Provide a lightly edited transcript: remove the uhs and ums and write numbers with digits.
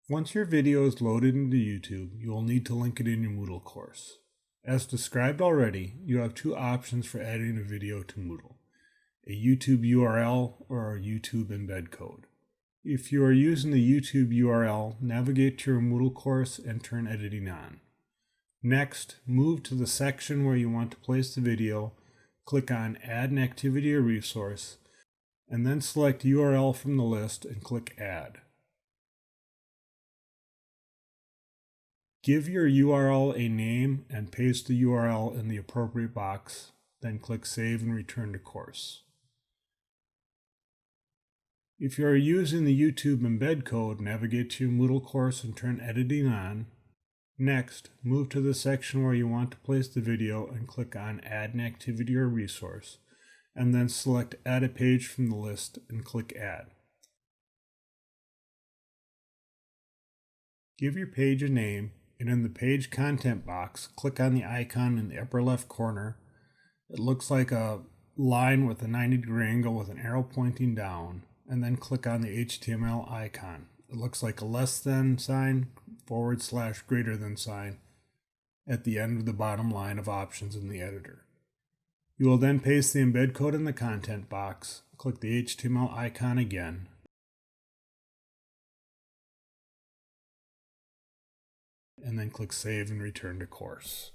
Once your video is loaded into YouTube, you will need to link it in your Moodle course. As described already, you have two options for adding a video to Moodle: a YouTube URL or a YouTube embed code. If you are using the YouTube URL, navigate to your Moodle course and turn editing on. Next, move to the section where you want to place the video, click on Add an Activity or Resource, and then select URL from the list and click Add. Give your URL a name and paste the URL in the appropriate box, then click Save and return to course. If you are using the YouTube embed code, navigate to your Moodle course and turn editing on. Next, move to the section where you want to place the video and click on Add an Activity or Resource, and then select Add a Page from the list and click Add. Give your page a name, and in the page content box, click on the icon in the upper left corner. It looks like a line with a 90-degree angle with an arrow pointing down, and then click on the HTML icon. It looks like a less than sign, / greater than sign at the end of the bottom line of options in the editor. You will then paste the embed code in the content box, click the HTML icon again, and then click Save and return to course.